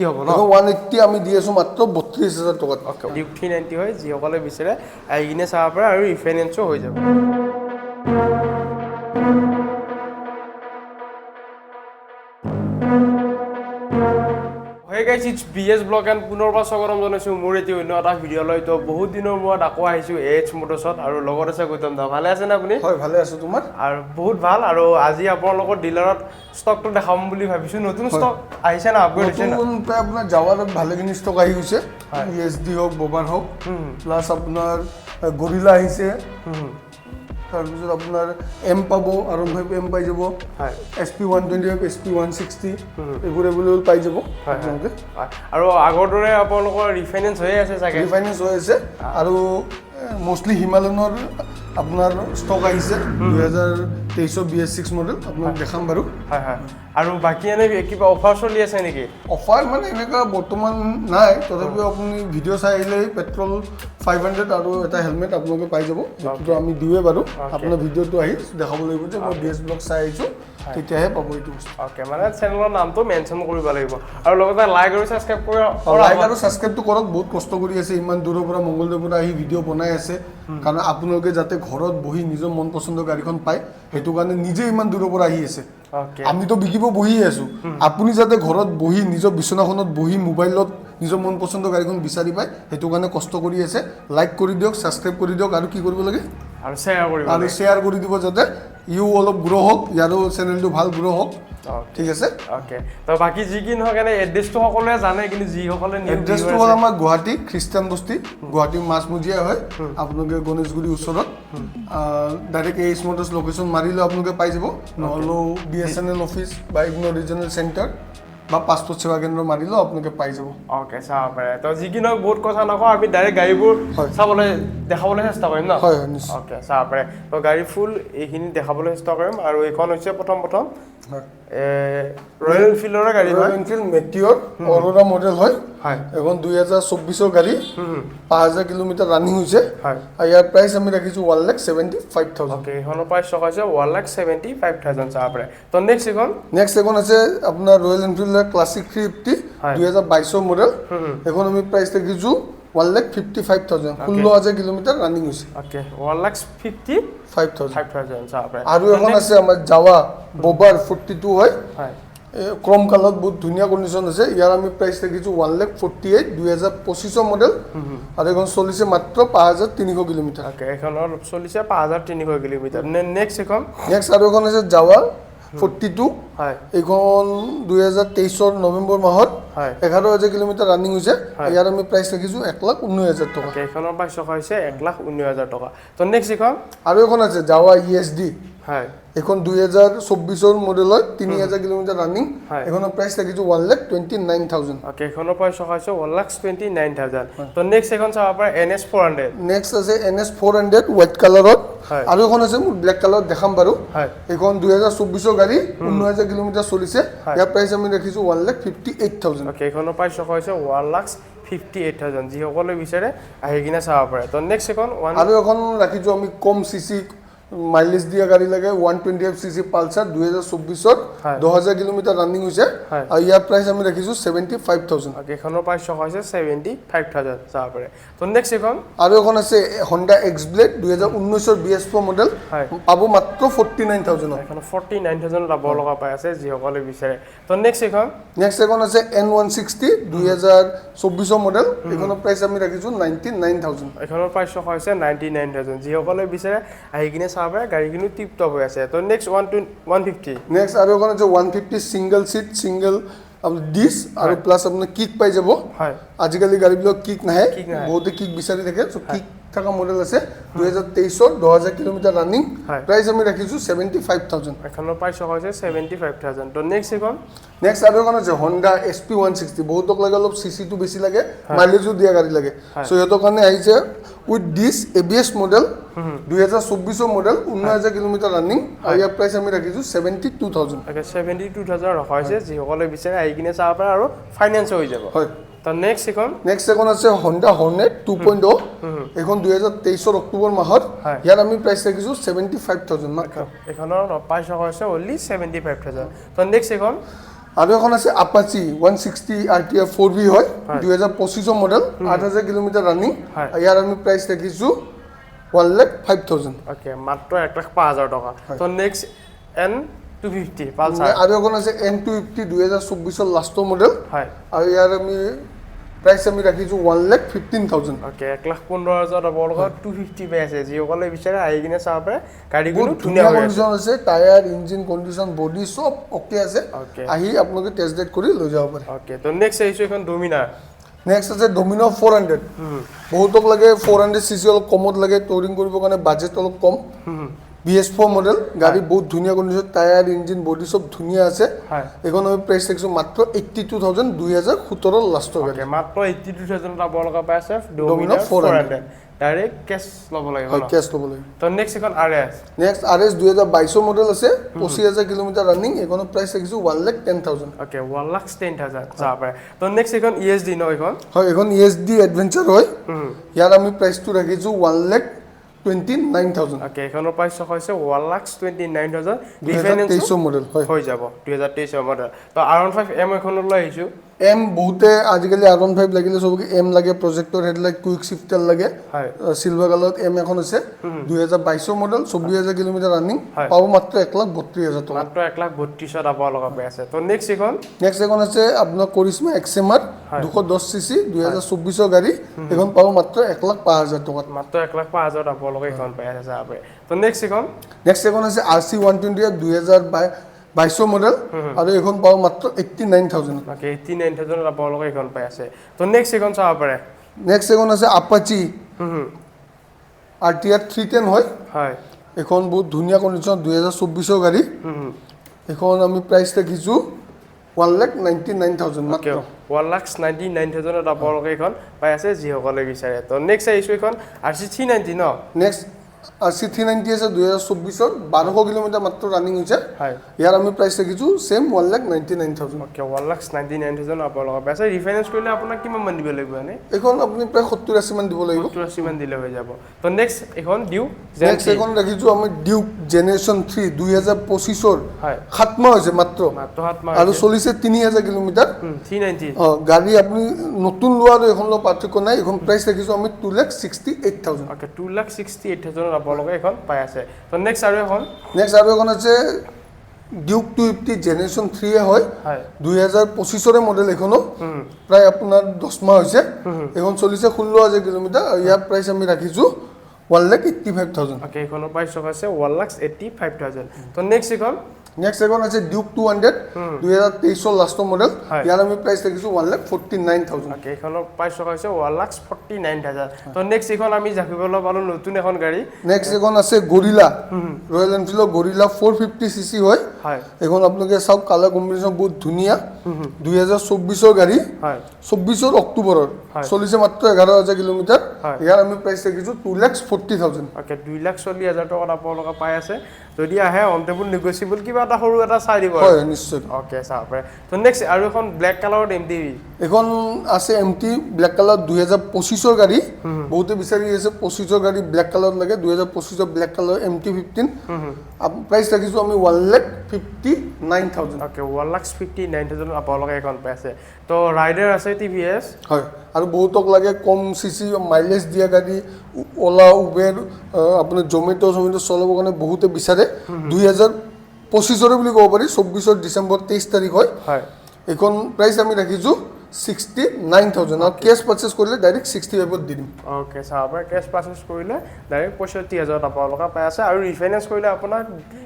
কি হ'ব ন 180 আমি দি আছো মাত্ৰ 32000 টকাত ওকে 390 হয় যি সকলে বিচাৰে আইগিনে চাব পাৰে আৰু ৰিফাইনেন্সও হৈ যাব Hey guys, it's BS Blog and পুনৰবাৰ স্বাগতম জনাইছো মোৰ এটি অন্য এটা ভিডিও লৈ তো বহুত দিনৰ মূৰত আকৌ আহিছো A.H Motos আৰু লগত আছে গৌতম দা ভালে আছে না আপুনি হয় ভালে আছো তোমাৰ আৰু বহুত ভাল আৰু আজি আপোনালোকৰ ডিলাৰত ষ্টকটো দেখাম বুলি ভাবিছো নতুন ষ্টক আহিছে না আপগ্ৰেড হৈছে না নতুন প্ৰায় আপোনাৰ জাৱাৰ ভালেখিনি ষ্টক আহি গৈছে ESD হওক ববাৰ হওক প্লাস আপোনাৰ গৰিলা আহিছে তাৰপিছত আপোনাৰ এম পাব আৰু এম পাই যাব SP120 SP160 এগুলো এভেলেবল পাই যাব আপোনালোকে আৰু আগৰ দৰে আপোনালোকৰ ৰিফাইনেন্স হৈ আছে চাগে ৰিফাইনেন্স হৈ আছে আৰু মোস্টলি হিমালয়নৰ আপোনাৰ ষ্টক আহিছে 2023 BS6 মডেল আপোনাক দেখাম বাৰু হয় হয় আৰু বাকি এনে কিবা অফাৰ চলি আছে নেকি অফাৰ মানে এনেকা বৰ্তমান নাই তথাপিও আপুনি ভিডিও চাই আহিলে পেট্ৰল 500 আৰু এটা হেলমেট আপোনালোকে পাই যাব যেটো আমি দিওয়ে বাৰু আপোনাৰ ভিডিওটো আহি দেখাব লাগিব যে মই BS ব্লগ চাই আহিছো তেতিয়াহে পাব এইটো ওকে মানে চেনেলৰ নামটো মেনশন কৰিব লাগিব আৰু লগতে লাইক আৰু সাবস্ক্ৰাইব কৰি লাইক আৰু সাবস্ক্ৰাইবটো কৰক বহুত কষ্ট কৰি আছে ইমান দূৰৰ পৰা মংগলদৈৰ পৰা আহি ভিডিও বনাই আছে কাৰণ আপোনালোকে যাতে ঘৰত বহি নিজৰ মন পছন্দৰ গাড়ীখন পায় হেতু কাৰণে নিজে ইমান দূৰৰ পৰা আহি আছে আমি তো বিকিব বহি আছো আপুনি যাতে ঘৰত বহি নিজৰ বিছনাখনত বহি মোবাইলত নিজৰ মন পছন্দৰ গাড়ীখন বিচাৰি পায় হেতু কাৰণে কষ্ট কৰি আছে লাইক কৰি দিয়ক সাবস্ক্ৰাইব কৰি দিয়ক আৰু কি কৰিব লাগে আৰু শেয়াৰ কৰি দিব যাতে ইউ অলপ গ্ৰো হওক ইয়াৰো চেনেলটো ভাল গ্ৰো হওক ঠিক আছে ওকে তো বাকি যি কি নহক এনে এড্ৰেছটো সকলোৱে জানে কিন্তু যি সকলে নিউ এড্ৰেছটো হ'ল আমাৰ গুৱাহাটী খ্ৰীষ্টান বস্তি গুৱাহাটী মাছমুজিয়া হয় আপোনালোকে গণেশগুৰিৰ ওচৰত ডাইৰেক্ট A.H Motos লোকেশন মাৰিলে আপোনালোকে পাই যাব নহলো BSNL অফিস বা ইগনোৰ ৰিজনেল সেন্টাৰ বা পাসপোৰ্ট সেৱা কেন্দ্ৰ মাৰিলে আপোনালোকে পাই যাব ওকে চাব পাৰে তো যি কি নহক বহুত কথা নকওঁ আমি ডাইৰেক্ট গাড়ীবোৰ চাবলৈ দেখাবলৈ চেষ্টা কৰিম না হয় নিশ্চয় ওকে চাব পাৰে তো গাড়ী ফুল এইখিনি দেখাবলৈ চেষ্টা কৰিম আৰু এইখন হৈছে প্ৰথম ৰয়েল এনফিল্ডৰ গাড়ী ৰয়েল এনফিল্ড মেটিয়ৰ অৰোৰা মডেল হয় এখন 2024 ৰ গাড়ী 5000 কিলোমিটাৰ ৰানিং হৈছে আৰু ইয়াৰ প্ৰাইস আমি ৰাখিছো 1,75,000 ওকে এখনৰ প্ৰাইস হৈছে 1,75,000 চাব পাৰে তো নেক্সট এখন আছে আপোনাৰ ৰয়েল এনফিল্ডৰ ক্লাছিক 350 2022 মডেল এখন আমি প্ৰাইস ৰাখিছো 1,55,000 16,000 কিলোমিটাৰ ৰানিং হৈছে ওকে 1,55,000 চাব পাৰে আৰু এখন আছে আমাৰ জাৱা ববাৰ 42 হয় ক্ৰম কালার বহুত ধুনিয়া কন্ডিশন আছে ইয়ার আমি প্রাইস রাখিছো 1,48,000 2025 মডেল আর এখন চলিছে মাত্র 5,300 কিলোমিটার ওকে এখনৰ চলিছে 5,300 কিলোমিটাৰ নেক্সট আৰু এখন আছে জাৱা 42 হয় এখন 2023 নৱেম্বৰ মাহত 11,000 কিলোমিটাৰ ৰানিং হৈছে ইয়াৰ আমি প্ৰাইস ৰাখিছো 1,19,000 টকা ওকে এখনৰ প্ৰাইস হৈছে 1,19,000 টকা তো নেক্সট আৰু এখন আছে জাৱা ESD হয় এখন 2024 মডেল হয় 3,000 কিলোমিটাৰ ৰানিং এখনৰ প্ৰাইস ৰাখিছো 1,29,000 ওকে এখনৰ প্ৰাইস হৈছে 1,29,000 তো নেক্সট এখন চাব পাৰে NS400 নেক্সট আছে NS400 হোয়াইট কালাৰত আৰু এখন আছে মোৰ ব্ল্যাক কালাৰত দেখাম বাৰু এখন 2024 গাড়ী 19,000 কিলোমিটাৰ চলিছে ইয়াৰ প্ৰাইস আমি ৰাখিছো 1,58,000 ওকে এখনৰ প্ৰাইস হৈছে 1,58,000 যি সকলে বিচাৰে আহি কিনে চাব পাৰে তো নেক্সট আৰু এখন ৰাখিছো আমি কম সিসি মাইলেজ দিয়া গাড়ী লাগে 125 সিসি পালসাৰ 2024 2000 কিলোমিটাৰ ৰানিং হৈছে আৰু ইয়াৰ প্ৰাইস আমি ৰাখিছো 75,000 ওকে এখনৰ প্ৰাইস হৈছে 75,000 চাব পাৰে তো নেক্সট আৰু এখন আছে Honda X-Blade 2019 BS4 মডেল পাব মাত্ৰ 49,000 এখন 49,000 লাভ লগা পাই আছে যি সকলে বিচাৰে তো নেক্সট এখন আছে N160 2024 মডেল এখনৰ প্ৰাইস আমি ৰাখিছো 99,000 এখনৰ প্ৰাইস হৈছে 99,000 যি সকলে বিচাৰে আহি কিনে গাড়ী কিন্তু টিপ টপ হৈ আছে তো নেক্সট 150 নেক্সট আৰু এখন আছে 150 সিঙ্গেল সিট সিঙ্গেল ডিস আৰু প্লাস আপোনাৰ কিক পাই যাব হয় আজিকালি গাড়ীবিলাক কিক নাহে বহুতে কিক বিচাৰি থাকে সো কিক থাকা মডেল আছে 2023 2000 কিলোমিটাৰ ৰানিং প্ৰাইস আমি ৰাখিছো 75,000 এখনৰ প্ৰাইস হৈছে 75,000 তো নেক্সট আৰু এখন আছে Honda SP160 বহুতক লাগে অলপ সিসি টো বেছি লাগে মাইলেজও দিয়া গাড়ী লাগে সো হেতৰ কাৰণে আহিছে with this ABS model 2024 model 19,000 kilometre running আৰু ইয়াৰ প্ৰাইস আমি ৰাখিছো 72,000 ওকে 72,000 ৰখা হৈছে যি সকলে বিচাৰে আহি কিনে চাব পাৰে আৰু ফাইনান্স হৈ যাব হয় তো নেক্সট এখন আছে Honda Hornet 2.0 এখন 2023 অক্টোবৰ মাহত ইয়াৰ আমি প্ৰাইস ৰাখিছো 75,000 মাত্ৰ এখনৰ প্ৰাইস হৈছে only 75,000 তো নেক্সট আৰু এখন আছে Apache 160 RTR 4V হয় 2025 মডেল 8000 কিলোমিটাৰ ৰানিং ইয়াৰ আমি প্ৰাইস ৰাখিছো 1,05,000 ওকে মাত্ৰ 1,05,000 টকা তো নেক্সট N250 পালসাৰ আৰু এখন আছে N250 2024 লাষ্টৰ মডেল হয় আৰু ইয়াৰ আমি প্ৰাইস আমি ৰাখিছো 1,15,000 ওকে 1,15,000 টকা 250 পে আছে যিসকলে বিচাৰে আহি কিনে চাব পাৰে গাড়ীগুলো ধুনীয়া কন্ডিশন আছে টায়াৰ ইঞ্জিন কন্ডিশন বডি সব ওকে আছে আহি আপোনালোকে টেস্ট ড্ৰাইভ কৰি লৈ যাব পাৰে ওকে তো নেক্সট আহিছো এখন ডমিনাৰ নেক্সট আছে ডমিনো 400 বহুতক লাগে 400 সিসি অলপ কমত লাগে টুৰিং কৰিব কাৰণে বাজেট অলপ কম BS4 মডেল গাড়ী বহুত ধুনীয়া কন্ডিশন টায়াৰ ইঞ্জিন বডি সব ধুনীয়া আছে এখন আমি প্ৰাইস ৰাখছো মাত্ৰ 82,000 2017 লাষ্টৰ গাড়ী মাত্ৰ 82,000 টা বলকা পাই আছে ডমিনো 400 ডাইরেক্ট ক্যাশ লব লাগে হয় ক্যাশ লব লাগে তো নেক্সট এখন RS নেক্সট RS 2022 মডেল আছে 25000 কিলোমিটার রানিং এখন প্রাইস রাখিছো 1,10,000 ওকে 1,10,000 যা পায় তো নেক্সট এখন ESD ন এখন হয় এখন ESD এডভেঞ্চাৰ হয় ইয়াৰ আমি প্ৰাইসটো ৰাখিছো 1,29,000 ওকে এখনৰ প্রাইস হৈছে 1,29,000 2023 মডেল হয় হৈ যাব 2023 মডেল তো R15M এখনলৈ আহিছো M বহুতে আজিকালি R15 লাগিলে সবকে M লাগে প্ৰজেক্টৰ হেডলাইট কুইক শিফটাৰ লাগে সিলভাৰ কালাৰত M এখন আছে 2022 মডেল 24000 কিলোমিটাৰ ৰানিং পাব মাত্ৰ 1,32,000 টকা মাত্ৰ 1,32,000 টকা লগা পাই আছে তো নেক্সট এখন আছে আপোনাৰ কৰিশ্মা XMR 210 সিসি 2024 গাড়ী এখন পাব মাত্ৰ 1,05,000 টকা মাত্ৰ 1,05,000 টকা লগা এখন পাই আছে আপে তো নেক্সট এখন আছে RC 120 2022 মডেল আৰু এখন পাব মাত্ৰ 89,000 ওকে 89,000 টকা লগা এখন পাই আছে তো নেক্সট এখন চাব পাৰে নেক্সট এখন আছে Apache RTR 310 হয় এখন বহুত ধুনীয়া কন্ডিশন 2024 গাড়ী এখন আমি প্রাইস ৰাখিছো 1,99,000 মাত্ৰ 1,99,000 টকা লগা এখন পাই আছে যিসকলে বিচাৰে তো নেক্সট আহিছো এখন RC 390 ন নেক্সট RC 390 আছে 2024 1200 কিলোমিটাৰ মাত্ৰ ৰানিং হৈছে ইয়াৰ আমি প্ৰাইস ৰাখিছো সেম 1,99,000 ওকে 1,99,000 টকা লগা পাই আছে ৰিফাইনেন্স কৰিলে আপোনাক কিমান মান দিব লাগিব মানে এখন আপুনি প্ৰায় 70-80 মান দিব লাগিব 70-80 মান দিলে হৈ যাব তো নেক্সট এখন ডিউ নেক্সট এখন ৰাখিছো আমি ডিউক জেনাৰেশন 3 2025 ৰ 7 মাহ হৈছে মাত্ৰ 7 মাহ আৰু চলিছে 3000 কিলোমিটাৰ 390 গাড়ী আপুনি নতুন লোৱা আৰু এখন লোৱা পাৰ্থক্য নাই এখন প্ৰাইস ৰাখিছো আমি 2,68,000 ওকে 2,68,000 টকা লগা এখন পাই আছে তো নেক্সট আৰু এখন আছে ডিউক 250 জেনাৰেশন 3 হয় 2025 ৰ মডেল এখনো প্ৰায় আপোনাৰ 10 মাহ হৈছে এখন চলিছে 16000 কিলোমিটাৰ ইয়াৰ প্ৰাইস আমি ৰাখিছো 1,85,000 ওকে এখনৰ প্ৰাইস আছে 1,85,000 তো নেক্সট এখন আছে ডিউক 200 2023 লাষ্টৰ মডেল ইয়াৰ আমি প্ৰাইস ৰাখিছো 1,49,000 ওকে এখনৰ প্ৰাইস হৈছে 1,49,000 তো নেক্সট এখন আমি জাকিবলৈ পালো নতুন এখন গাড়ী নেক্সট এখন আছে গৰিলা ৰয়েল এনফিল্ডৰ গৰিলা 450 সিসি হয় এখন আপোনালোকে সব কালাৰ কম্বিনেশন বহুত ধুনীয়া 2024 গাড়ী 24 অক্টোবৰৰ চলিছে মাত্ৰ 11000 কিলোমিটাৰ ইয়াৰ আমি প্ৰাইস ৰাখিছো 2,40,000 ওকে 2,40,000 টকা আপোনালোকে পাই আছে যদি আহে অনটেবল নেগোচিয়েবল কিবা এটা সৰু এটা চাই দিব হয় নিশ্চয় ওকে চাপৰে তো নেক্সট আৰু এখন ব্ল্যাক কালাৰৰ MTV এখন আছে MT ব্ল্যাক কালাৰ 2025 গাড়ী বহুতে বিচাৰি আছে 25 গাড়ী ব্ল্যাক কালাৰ লাগে 2025 ব্ল্যাক কালাৰ MT15 প্ৰাইস ৰাখিছো আমি 1,59,000 ওকে 1,59,000 আপোনালোকে এখন পাই আছে তো ৰাইডাৰ আছে TVS হয় আৰু বহুতক লাগে কম সিসি মাইলেজ দিয়া গাড়ী ওলা উবেৰ আপোনাৰ জমেটো চলাব কাৰণে বহুতে বিচাৰে 2025 বুলি ক'ব পাৰি 24 ডিসেম্বৰ 23 তাৰিখ হয় এখন প্ৰাইস আমি ৰাখিছো 69,000 আৰু কেশ পাৰচেজ কৰিলে ডাইৰেক্ট 65 ত দিম ওকে চাবা কেশ পাৰচেজ কৰিলে ডাইৰেক্ট 65,000 আপোনালোকে পাই আছে আৰু ৰিফাইনেন্স কৰিলে আপোনাৰ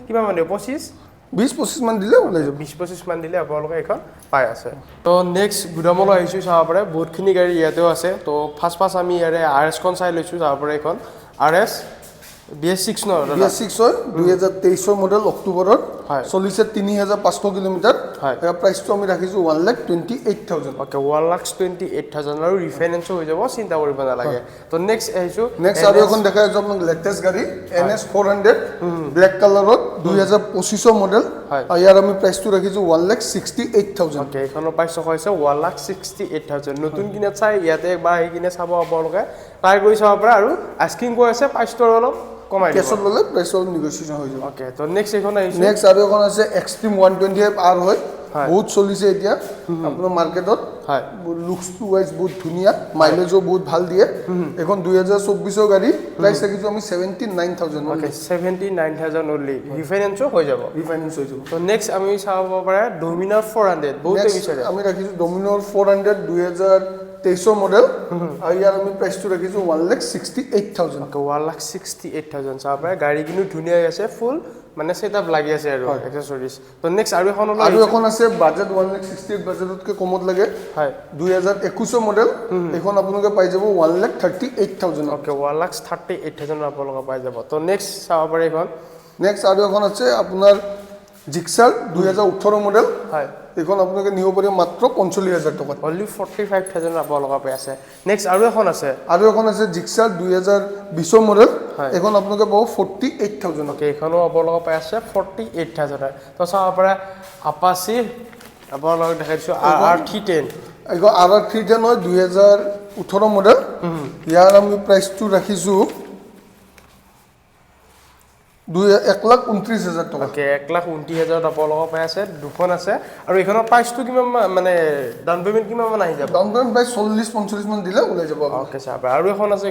কিমান মানে 20-25 মান দিলে ওলাই যাব 20-25 মান দিলে আপোনালোকে এখন পাই আছে তো নেক্সট গুদামলৈ আহিছো চাব পাৰে বহুতখিনি গাড়ী ইয়াতেও আছে তো ফাৰ্ষ্ট আমি ইয়াৰে RS খন চাই লৈছো চাব পাৰে এখন RS BS6 ন BS6 হয় 2023 মডেল অক্টোবৰৰ চলিছে 3500 কিলোমিটাৰ ইয়াৰ প্ৰাইসটো আমি ৰাখিছো 1,28,000 ওকে 1,28,000 আৰু ৰিফাইনেন্স হৈ যাব চিন্তা কৰিব নালাগে তো নেক্সট আহিছো আৰু এখন দেখাই আছো আপোনাক লেটেষ্ট গাড়ী NS 400 ব্ল্যাক কালাৰত 2025 মডেল ইয়াৰ আমি প্ৰাইসটো ৰাখিছো 1,68,000 ওকে এখনৰ প্ৰাইস হৈছে 1,68,000 নতুন কিনা চাই ইয়াতে একবাৰ আহি কিনে চাব আপোনালোকে ট্ৰাই কৰি চাব পাৰে আৰু আস্কিং কৈ আছে প্ৰাইসটো অলপ কমাই দিব কেছত ললে প্ৰাইস অলপ নেগোচিয়েচন হৈ যাব ওকে তো নেক্সট এখন আহিছে নেক্সট আৰু এখন আছে এক্সট্ৰিম 125R হয় বহুত চলিছে এতিয়া আপোনাৰ মাৰ্কেটত হয় লুকস টু ওয়াইজ বহুত ধুনিয়া মাইলেজও বহুত ভাল দিয়ে এখন 2024 গাড়ী প্রাইস রাখিছো আমি 79000 ওকে 79000 অনলি রিফাইন্যান্সও হৈ যাব রিফাইন্যান্স হৈ যাব তো নেক্সট আমি চাব পাৰা ডমিনাৰ 400 বহুতে বিচাৰে আমি ৰাখিছো ডমিনাৰ 400 2023 মডেল আৰু ইয়াৰ আমি প্ৰাইসটো ৰাখিছো 168000 ওকে 168000 চাব পাৰা গাড়ী কিন্তু ধুনিয়া আছে ফুল মানে সেটআপ লাগি আছে আৰু এক্সেসৰিজ তো নেক্সট আৰু এখন আছে বাজেট 168 বাজেটতকে কমত লাগে হয় 2021 মডেল এখন আপোনালোকে পাই যাব 138000 ওকে 138000 আপোনালোকে পাই যাব তো নেক্সট চাব পাৰে এখন নেক্সট আৰু এখন আছে আপোনাৰ জিক্সাৰ 2018 মডেল হয় এখন আপোনালোকে নিব পাৰিব মাত্ৰ 45000 টকা অনলি 45000 আপোনালোকে পাই আছে নেক্সট আৰু এখন আছে জিক্সাৰ 2020 মডেল এখন আপোনালোকে পাব 48000 ওকে এখনো আপোনালোকে পাই আছে 48000 তো চাব পাৰে আপাচি আপোনালোকে দেখাইছো R310 এখন R310 হয় 2018 মডেল ইয়াৰ আমি প্ৰাইসটো ৰাখিছো 1,29,000 টকা ওকে 1,29,000 আপোনালোকে পাই আছে দুখন আছে আৰু এখনৰ প্ৰাইসটো কিমান মানে ডাউন পেমেন্ট কিমান মান আহি যাব ডাউন পেমেন্ট প্ৰাইস 40-45 মান দিলে ওলাই যাব ওকে চাব আৰু এখন আছে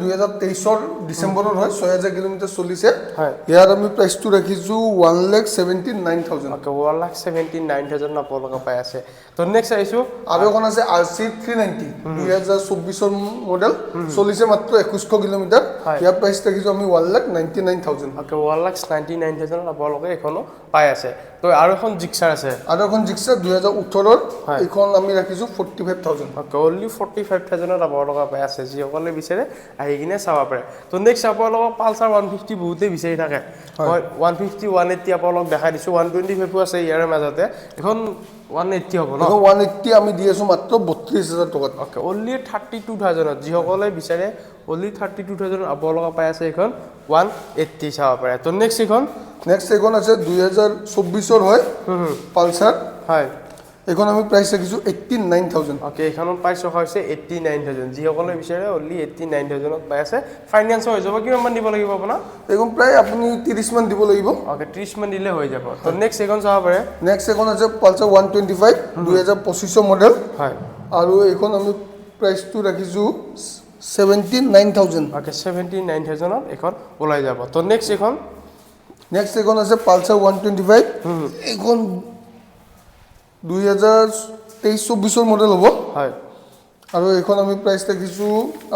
2023 ৰ ডিসেম্বৰৰ হয় 6000 কিলোমিটাৰ চলিছে হয় ইয়াৰ আমি প্ৰাইসটো ৰাখিছো 1,79,000 ওকে 1,79,000 আপোনালোকে পাই আছে তো নেক্সট আইছো আৰু এখন আছে RC390 2024 ৰ মডেল চলিছে মাত্ৰ 2100 কিলোমিটাৰ ইয়াৰ প্ৰাইস ৰাখিছো আমি 1,99,000 ওকে 1,99,000 আপোনালোকে এখনো পাই আছে তো আৰু এখন জিক্সাৰ আছে 2018 ৰ এখন আমি ৰাখিছো 45000 ওকে অনলি 45000 আপোনালোকে পাই আছে যিসকলে বিচাৰে আহি কিনে চাব পাৰে তো নেক্সট আপোনালোকক পালসাৰ 150 বহুতে বিচাৰি থাকে 150 180 আপোনালোক দেখাই দিছো 125 আছে ইয়াৰ মাজতে এখন 180 হ'ব ন 180 আমি দি আছো মাত্ৰ 32000 টকা ওকে অনলি 32000 যিসকলে বিচাৰে অনলি 32000 আপোনালোকে পাই আছে এখন 180 চাব পাৰে তো নেক্সট এখন আছে 2024 ৰ হয় পালসাৰ হয় এখন আমি প্ৰাইস ৰাখিছো 89000 ওকে এখনৰ প্ৰাইস ৰখা হৈছে 89000 যিসকলে বিচাৰে অনলি 89000 ত পাই আছে ফাইনান্স হৈ যাব কিমান মান দিব লাগিব আপোনাৰ এখন প্ৰায় আপুনি 30 মান দিব লাগিব ওকে 30 মান দিলে হৈ যাব তো নেক্সট এখন চাব পাৰে নেক্সট এখন আছে পালসাৰ 125 2025 মডেল হয় আৰু এখন আমি প্ৰাইসটো ৰাখিছো 79000 ওকে 79000 ত এখন ওলাই যাব তো নেক্সট এখন আছে পালসাৰ 125 এখন 2023-24 মডেল হ'ব হয় আৰু এখন আমি প্ৰাইস ৰাখিছো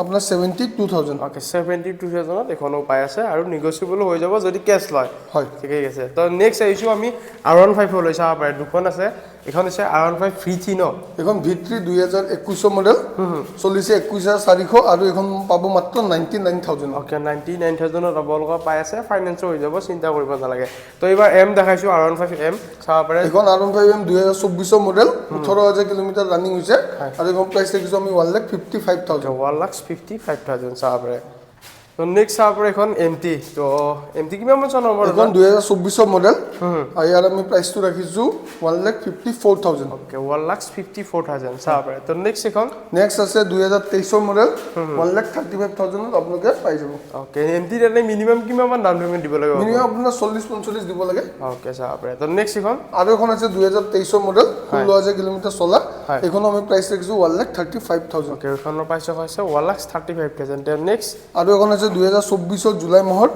আপোনাৰ 72000 ওকে 72000 ত এখনো পাই আছে আৰু নেগোশিয়েবল হৈ যাব যদি কেছ লয় হয় ঠিক আছে তো নেক্সট আইছো আমি R15 লৈ চাব পাৰে দুখন আছে এখন আছে R15 V3 ন এখন V3 2021 মডেল চলিছে 21400 আৰু এখন পাব মাত্ৰ 99000 ওকে 99000 ত আপোনালোকে পাই আছে ফাইনান্স হৈ যাব চিন্তা কৰিব নালাগে তো এবাৰ M দেখাইছো R15 M চাব পাৰে এখন R15 M 2024 model 18000 kilometre running হৈছে আৰু এখন প্ৰাইস ৰাখিছো আমি 1,55,000 1,55,000 চাব পাৰে তো নেক্সট চাব পাৰে এখন MT তো MT কিমান মান চনৰ মডেল এখন 2024 মডেল আৰু ইয়াৰ আমি প্ৰাইসটো ৰাখিছো 1,54,000 ওকে 1,54,000 চাব পাৰে তো নেক্সট আছে 2023 মডেল 1,35,000 আপোনালোকে পাই যাব ওকে MT ৰে মিনিমাম কিমান মান ডাউন পেমেন্ট দিব লাগিব মিনিমাম আপোনাৰ 40-45 দিব লাগে ওকে চাব পাৰে তো নেক্সট আৰু এখন আছে 2023 মডেল 16000 কিলোমিটাৰ চলা এখন আমি প্ৰাইস ৰাখিছো 1,35,000 ওকে এখনৰ প্ৰাইস হৈছে 1,35,000 তো নেক্সট আৰু এখন আছে 2024 জুলাই মাহৰ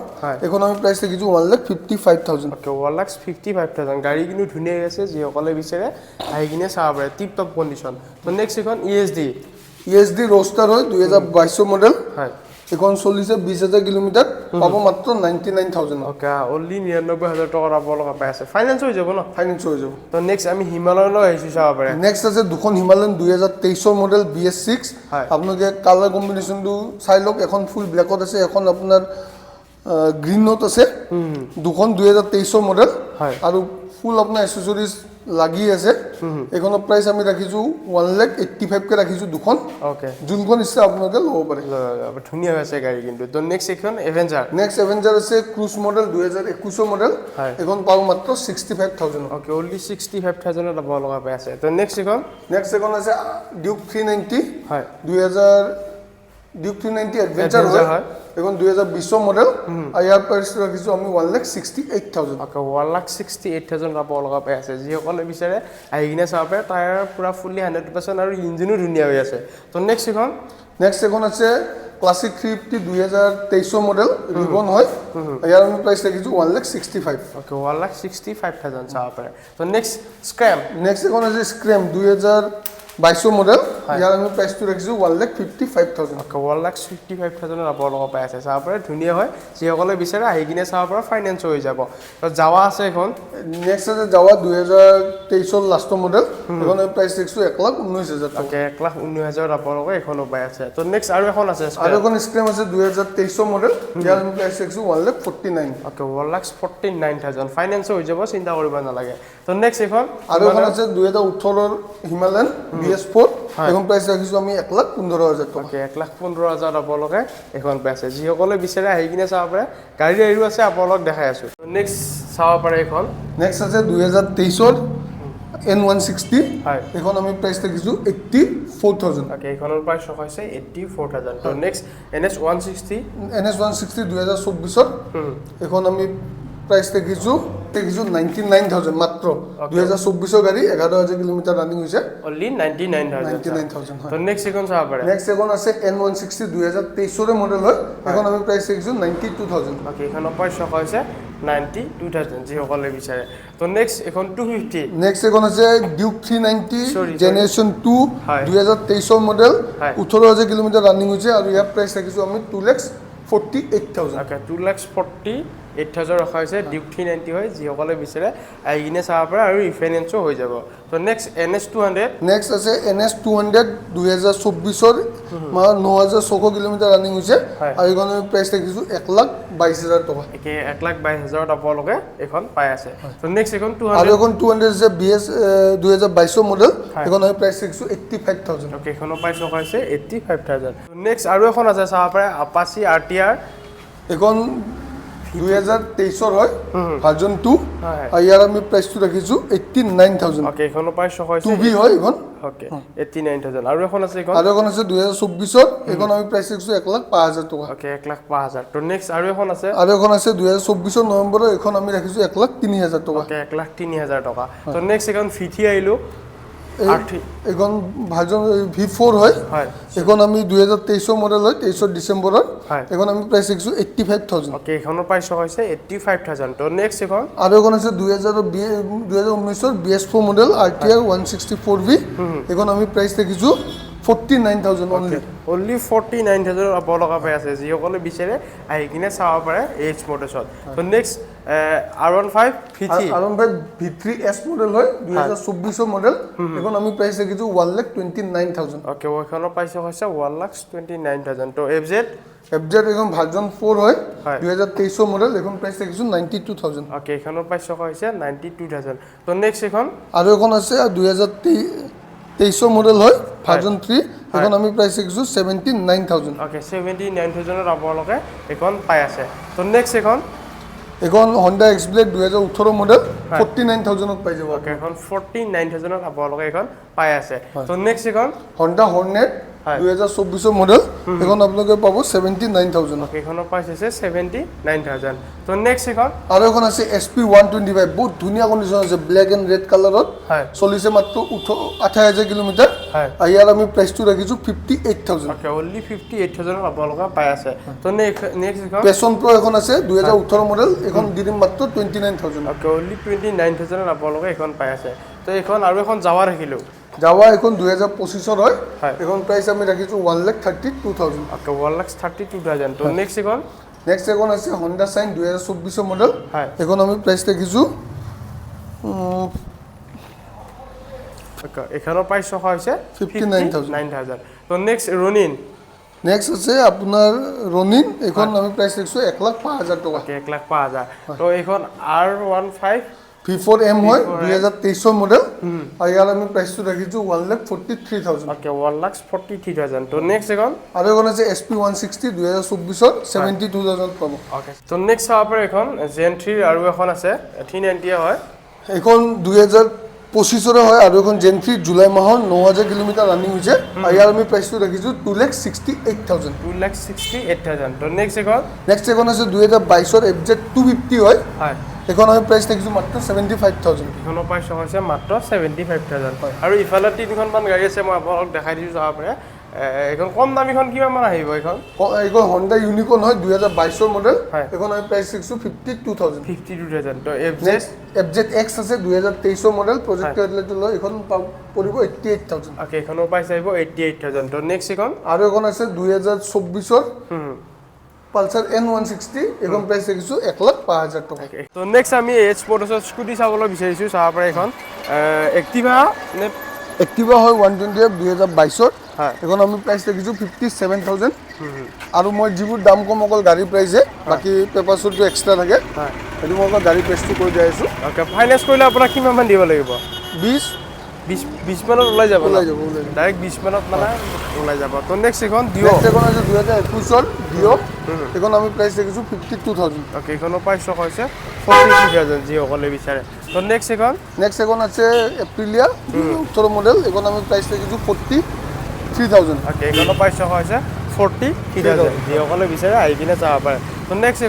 এখন আমি প্ৰাইস ৰাখিছো 1,55,000 ওকে 1,55,000 গাড়ী কিন্তু ধুনীয়া আছে যিসকলে বিচাৰে আহি কিনে চাব পাৰে টিপ টপ কন্ডিশন তো নেক্সট এখন ESD রোস্টার হয় 2022 মডেল হয় এখন চলিছে 20000 কিলোমিটার পাবো মাত্র 99000 ওকে অনলি 99000 টাকা আপোনালোকে পাই আছে ফাইনান্স হৈ যাব ন ফাইনান্স হৈ যাব তো নেক্সট আমি হিমালয়ন লৈ আহিছো চাব পাৰে নেক্সট আছে দুখন হিমালয়ন 2023 মডেল BS6 আপোনালোকে কালাৰ কম্বিনেশনটো চাই লওক এখন ফুল ব্ল্যাকত আছে এখন আপোনাৰ গ্ৰীনত আছে দুখন 2023 মডেল আৰু ফুল আপোনাৰ এক্সেসৰিজ লাগি আছে এখনৰ প্ৰাইস আমি ৰাখিছো 1,85,000 কে ৰাখিছো দুখন ওকে যোনখন ইচ্ছা আপোনালোকে ল'ব পাৰে ধুনীয়া আছে গাড়ী কিন্তু তো নেক্সট এখন এভেঞ্জাৰ আছে ক্ৰুজ মডেল 2021 মডেল এখন পাব মাত্ৰ 65,000 ওকে অনলি 65,000 ত আপোনালোকে পাই আছে তো নেক্সট এখন আছে ডিউক 390 হয় 2000 ডিউক 390 এডভেঞ্চাৰ হয় এখন 2020 মডেল আৰু ইয়াৰ প্ৰাইচ ৰাখিছো আমি 1,68,000 ওকে 1,68,000 পাব লগা পাই আছে যিসকলে বিচাৰে আহি কিনে চাব পাৰে টায়াৰ পুৰা ফুল্লি 100% আৰু ইঞ্জিনো ধুনীয়া হৈ আছে তো নেক্সট এখন আছে ক্লাছিক 350 2023 মডেল রিবন হয় ইয়াৰ আমি প্ৰাইচ ৰাখিছো 1,65,000 ওকে 1,65,000 চাব পাৰে তো নেক্সট এখন আছে স্ক্ৰেম 2022 মডেল ইয়াৰ আমি প্ৰাইচটো ৰাখিছো 1,55,000 ওকে 1,55,000 পাব লগা পাই আছে চাব পাৰে ধুনীয়া হয় যিসকলে বিচাৰে আহি কিনে চাব পাৰে ফাইনেন্স হৈ যাব তো জাৱা আছে এখন নেক্সট আছে জাৱা 2023 লাষ্ট মডেল এখন আমি প্ৰাইচ ৰাখিছো 1,19,000 ওকে 1,19,000 পাব লগা এখনো পাই আছে তো নেক্সট আৰু এখন আছে এখন স্ক্ৰেম আছে 2023 মডেল ইয়াৰ আমি প্ৰাইচ ৰাখিছো 1,49,000 ওকে 1,49,000 ফাইনেন্স হৈ যাব চিন্তা কৰিব নালাগে তো নেক্সট এখন আছে 2018 হিমালয়ান BS4 এখন প্ৰাইচ ৰাখিছো আমি 1,15,000 টকা ওকে 1,15,000 পাব লগা এখন পাই আছে যিসকলে বিচাৰে আহি কিনে চাব পাৰে গাড়ী আৰু আছে আপোনালোক দেখাই আছো নেক্সট চাব পাৰে এখন নেক্সট আছে 2023 N160 এখন আমি প্ৰাইচ ৰাখিছো 84,000 ওকে এখনৰ প্ৰাইচ হৈছে 84,000 তো নেক্সট NS160 2024 এখন আমি প্ৰাইচ ৰাখিছো 99,000 মাত্ৰ 2024 গাড়ী 11,000 কিলোমিটাৰ ৰানিং হৈছে only 99,000 তো নেক্সট এখন চাব পাৰে নেক্সট এখন আছে N160 2023 মডেল হয় এখন আমি প্ৰাইচ ৰাখিছো 92,000 ওকে এখনৰ প্ৰাইচ হৈছে 92,000 যিসকলে বিচাৰে তো নেক্সট এখন 250 নেক্সট এখন আছে Duke 390 generation 2 2023 model 18,000 kilometre running হৈছে আৰু ইয়াৰ প্ৰাইচ ৰাখিছো আমি 2,48,000 ওকে 2,48,000 ৰখা হৈছে ডিউক 390 হয় যিসকলে বিচাৰে আহি কিনে চাব পাৰে আৰু ৰিফাইনেন্সো হৈ যাব তো নেক্সট NS200 নেক্সট আছে NS200 2024 9,600 কিলোমিটাৰ ৰানিং হৈছে আৰু এখন আমি প্ৰাইচ ৰাখিছো 1,22,000 টকা একে 1,22,000 পাব লগে এখন পাই আছে তো নেক্সট এখন 200 আৰু এখন 200 আছে BS 2022 মডেল এখন আমি প্ৰাইচ ৰাখিছো 85,000 ওকে এখনৰ প্ৰাইচ হৈছে 85,000 নেক্সট আৰু এখন আছে চাব পাৰে Apache RTR এখন 2023 হয় ভাৰ্জন 2 আৰু ইয়াৰ আমি প্ৰাইচটো ৰাখিছো 89,000 ওকে এখনৰ প্ৰাইচ হৈছে 2B হয় এখন ওকে 89,000 আৰু এখন আছে এখন আছে 2024 এখন আমি প্ৰাইচ ৰাখিছো 1,05,000 টকা ওকে 1,05,000 তো নেক্সট আৰু এখন আছে 2024 নৱেম্বৰৰ এখন আমি ৰাখিছো 1,03,000 টকা ওকে 1,03,000 টকা তো নেক্সট এখন ফিটি আইলো এখন ভাৰ্জন V4 হয় এখন আমি 2023 মডেল হয় 23 ডিসেম্বৰৰ এখন আমি প্ৰাইচ ৰাখিছো 85,000 ওকে এখনৰ প্ৰাইচ হৈছে 85,000 তো নেক্সট এখন এখন আছে 2019 BS4 মডেল RTR 164V এখন আমি প্ৰাইচ ৰাখিছো 49,000 only 49,000 পাব লগা পাই আছে যিসকলে বিচাৰে আহি কিনে চাব পাৰে AH Motorsত তো নেক্সট R15 V3S মডেল হয় 2024 মডেল এখন আমি প্ৰাইচ ৰাখিছো 1,29,000 ওকে ওখানৰ প্ৰাইচ হৈছে 1,29,000 তো FZ এখন ভাৰ্জন 4 হয় 2023 মডেল এখন প্ৰাইচ ৰাখিছো 92,000 ওকে এখনৰ প্ৰাইচ হৈছে 92,000 তো নেক্সট এখন আৰু এখন আছে 2023 মডেল হয় ভাৰ্জন 3 এখন আমি প্ৰাইচ ৰাখিছো 79,000 ওকে 79,000 পাব লগে এখন পাই আছে তো নেক্সট এখন Honda X-Blade 2018 মডেল 49,000 পাই যাব ওকে এখন 49,000 পাব লগে এখন পাই আছে তো নেক্সট এখন Honda Hornet 2024 মডেল এখন আপোনালোকে পাব 79,000 ওকে এখনৰ প্ৰাইচ হৈছে 79,000 তো নেক্সট এখন আৰু এখন আছে SP 125 বহুত ধুনীয়া কন্ডিশন আছে ব্ল্যাক এন্ড ৰেড কালাৰত চলিছে মাত্ৰ 28,000 কিলোমিটাৰ আৰু ইয়াৰ আমি প্ৰাইচটো ৰাখিছো 58,000 ওকে only 58,000 পাব লগা পাই আছে তো নেক্সট এখন Passion Pro এখন আছে 2018 মডেল এখন দিম মাত্ৰ 29,000 ওকে only 29,000 পাব লগা এখন পাই আছে তো এখন আৰু এখন জাৱা ৰাখিলো জাৱা এখন 2025 হয় এখন প্ৰাইচ আমি ৰাখিছো 1,32,000 ওকে 1,32,000 তো নেক্সট এখন আছে Honda Shine 2024 মডেল এখন আমি প্ৰাইচ ৰাখিছো ওকে এখনৰ প্ৰাইচ হৈছে 59,000 তো নেক্সট নেক্সট আছে আপোনাৰ ৰনিন এখন আমি প্ৰাইচ ৰাখিছো 1,05,000 টকা ওকে 1,05,000 তো এখন R15 V4M হয় 2023 মডেল আৰু ইয়াৰ আমি প্ৰাইচটো ৰাখিছো 1,43,000 ওকে 1,43,000 তো নেক্সট এখন আছে SP 160 2024 72,000 পাব ওকে তো নেক্সট চাব পাৰে এখন Gen 3 আৰু এখন আছে 390 হয় এখন 2023 25 হয় আৰু এখন জেনফ্ৰি জুলাই মাহৰ 9000 কিলোমিটাৰ ৰানিং হৈছে আৰু ইয়াৰ আমি প্ৰাইচটো ৰাখিছোঁ 2,68,000 2,68,000 তো নেক্সট এখন আছে 2022 FZ 250 হয় হয় এখন আমি প্ৰাইচ ৰাখিছোঁ মাত্ৰ 75,000 এখনৰ প্ৰাইচ হৈছে মাত্ৰ 75,000 হয় আৰু ইফালে তিনিখনমান গাড়ী আছে মই আপোনালোকক দেখাই দিছোঁ চাব পাৰে এখন কম দামীখন কিমানমান আহিব এইখন হণ্ডা ইউনিকৰ্ণ হয় 2022 মডেল হয় এখন আমি প্ৰাইচ ৰাখিছোঁ 52,000 তো FZ X আছে 2023 মডেল প্ৰজেক্ট হেডলাইট লৈ এখন পৰিব 88,000 ওকে এখনৰ প্ৰাইচ আহিব 88,000 তো নেক্সট এখন আৰু এখন আছে 2024 পালসার N160 এখন প্রাইস রাখিছো 1,05,000 টাকা তো নেক্সট আমি AH Motos স্কুটি চাবলৈ বিচাৰিছো চাব পাৰে এখন এক্টিভা নে এক্টিভা হয় 120 2022 হয় এখন আমি প্রাইস রাখিছো 57,000 আৰু মই যিবোৰ দাম কম অকল গাড়ী প্ৰাইসে বাকি পেপাৰছটো এক্সট্ৰা থাকে হয় এটো মই গাড়ী প্ৰাইসটো কৈ যাই আছো ওকে ফাইনান্স কৰিলে আপোনাক কিমান মান দিব লাগিব 20 মানত ওলাই যাব ডাইৰেক্ট 20 মানত মানে ওলাই যাব তো নেক্সট এখন ডিও এখন আছে 2021 ডিও এখন আমি প্রাইস রাখিছো 52,000 ওকে এখনৰ প্ৰাইচ হৈছে 42,000 যি অকলে বিচাৰে তো নেক্সট এখন আছে এপ্ৰিলিয়া 18 মডেল এখন আমি প্ৰাইস ৰাখিছো 43,000 ওকে এখনৰ প্ৰাইচ হৈছে 43,000 যি অকলে বিচাৰে আহি কিনে চাব পাৰে তো নেক্সট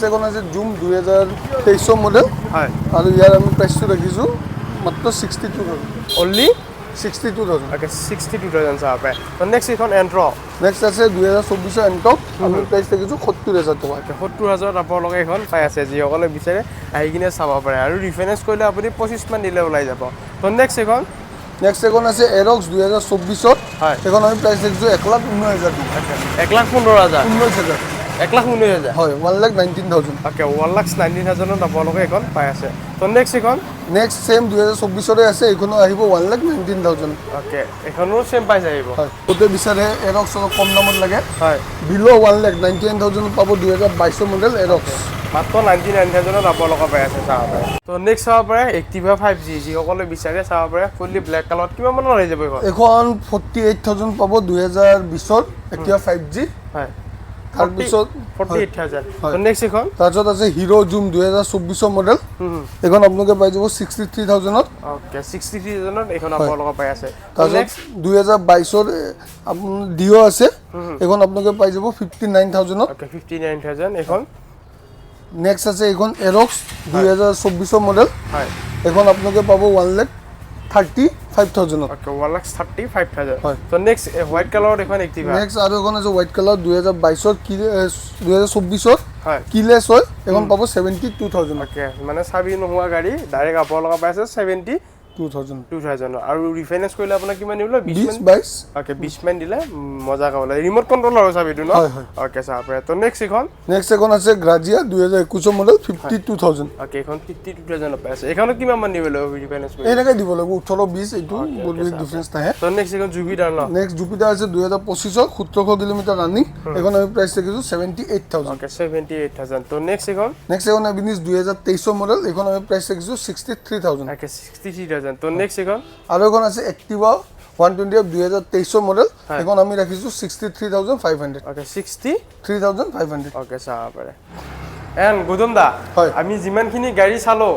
এখন আছে জুম 2023 মডেল হয় আৰু ইয়াৰ আমি প্ৰাইসটো ৰাখিছো মাত্ৰ 62,000 অনলি 62,000 ওকে 62,000 চাব পাৰে তো নেক্সট এখন এন্ট্ৰ নেক্সট আছে 2024 এন্টক আমি প্ৰাইস ৰাখিছো 70,000 টকা 70,000 আপোনালোকে এখন পাই আছে যি অকলে বিচাৰে আহি কিনে চাব পাৰে আৰু ৰিফাইনেন্স কৰিলে আপুনি 25 মান দিলে ওলাই যাব তো নেক্সট এখন আছে এৰক্স 2024 হয় এখন আমি প্ৰাইস ৰাখিছো 1,19,000 টকা 1,15,000 1,19,000 হয় 1,19,000 ওকে 1,19,000 আপোনালোকে এখন পাই আছে তো নেক্সট সেম 2024 ৰে আছে এখনো আহিব 1,19,000 ওকে এখনো সেম পাই আহিব হয় ওতে বিচাৰে এৰক্স অলপ কম দামত লাগে হয় বিলো 1,99,000 পাব 2022 মডেল এৰক্স মাত্ৰ 99,000 আপোনালোকে পাই আছে চাব পাৰে তো নেক্সট চাব পাৰে এক্টিভা 5G যি সকলে বিচাৰে চাব পাৰে ফুললি ব্লেক কালাৰত কিমান মানৰ আহি যাব এখন 48,000 পাব 2020 এক্টিভা 5G হয় তাৰপিছত 48,000 তো নেক্সট এখন তাৰপিছত আছে হিৰো জুম 2024 মডেল এখন আপোনালোকে পাই যাব 63,000 ওকে 63,000 এখন আপোনালোকে পাই আছে তো নেক্সট 2022 আপোনাৰ ডিও আছে এখন আপোনালোকে পাই যাব 59,000 ওকে 59,000 এখন নেক্সট আছে এখন এৰক্স 2024 মডেল হয় এখন আপোনালোকে পাব 1,35,000 ওকে 1,35,000 হয় তো নেক্সট হোয়াইট কালাৰত এখন এক্টিভা নেক্সট আৰু এখন আছে হোয়াইট কালাৰ 2024 হয় কিলেছ হয় এখন পাব 72,000 ওকে মানে চাবি নোহোৱা গাড়ী ডাইৰেক্ট আপোনালোকে পাই আছে 72,000 আৰু ৰিফাইনেন্স কৰিলে আপোনাক কিমান দিলে 20 ওকে 20 মান দিলে মজা কাবলে ৰিমোট কন্ট্ৰলৰ চাবিটো ন ওকে চাব পাৰে তো নেক্সট এখন আছে গ্ৰাজিয়া 2021 মডেল 52,000 ওকে এখন 52,000 পাই আছে এখনো কিমান মান দিব লাগিব ৰিফাইনেন্স কৰি এনেকৈ দিব লাগিব 18-20 এইটো বহুত ডিফাৰেন্স থাকে তো নেক্সট এখন জুপিটাৰ ন নেক্সট জুপিটাৰ আছে 2025 1700 কিলোমিটাৰ ৰানিং এখন আমি প্ৰাইস ৰাখিছো 78,000 ওকে 78,000 তো নেক্সট এখন এভিনিস 2023 মডেল এখন আমি প্ৰাইস ৰাখিছো 63,000 ওকে 63,000 তো নেক্সট আৰু এখন আছে এক্টিভা 120 2023 মডেল এখন আমি ৰাখিছো 63,500 ওকে 63,500 ওকে চাব পাৰে এন গৌতম দা আমি যিমানখিনি গাড়ী চালো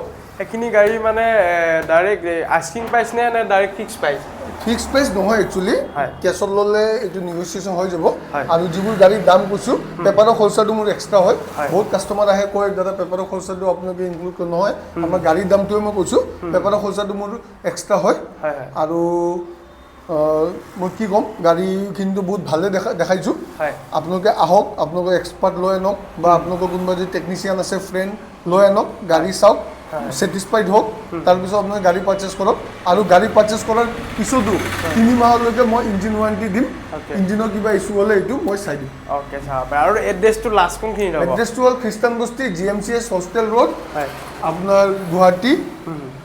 এখিনি গাড়ী মানে ডাইৰেক্ট আস্কিং প্ৰাইস নে direct fix price fix price নহয় একচুয়ালি কেছত ললে এটো নেগোসিয়েশন হৈ যাব আৰু যিবোৰ গাড়ীৰ দাম কৈছো পেপাৰৰ খৰচাটো মোৰ এক্সট্ৰা হয় বহুত কাস্টমাৰ আহে কয় দাদা পেপাৰৰ খৰচাটো আপোনালোকে ইনক্লুড নহয় আমাৰ গাড়ীৰ দামটোৱে মই কৈছো পেপাৰৰ খৰচাটো মোৰ এক্সট্ৰা হয় আৰু মই কি কম গাড়ী কিন্তু বহুত ভালে দেখাইছো আপোনালোকে আহক আপোনালোকে এক্সপাৰ্ট লৈ আনক বা আপোনালোকৰ কোনোবা যদি টেকনিচিয়ান আছে ফ্ৰেণ্ড লৈ আনক গাড়ী চাওক satisfied হোক তাৰ পিছত আপুনি গাড়ী পাৰচেজ কৰক আৰু গাড়ী পাৰচেজ কৰাৰ পিছতো 3 মাহলৈকে মই ইঞ্জিন ওৱাৰেণ্টি দিম ইঞ্জিনৰ কিবা ইস্যু হলে এইটো মই চাই দিম ওকে সাহেব আৰু এড্ৰেছটো লাষ্ট কোনখিনি হ'ব এড্ৰেছটো হ'ল খ্ৰীষ্টান বস্তি GMCS হোষ্টেল ৰোড আপোনাৰ গুৱাহাটী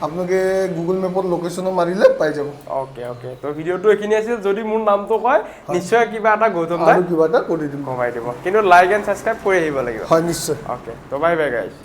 আপোনালোকে গুগল মেপত লোকেশনো মাৰিলে পাই যাব ওকে ওকে তো ভিডিওটো এখিনি আছিল যদি মোৰ নামটো কয় নিশ্চয় কিবা এটা গৌতম দা আৰু কিবা এটা কৰি দিম কমাই দিব কিন্তু লাইক এণ্ড সাবস্ক্ৰাইব কৰি আহিব লাগিব হয় নিশ্চয় ওকে তো বাই বাই গাইস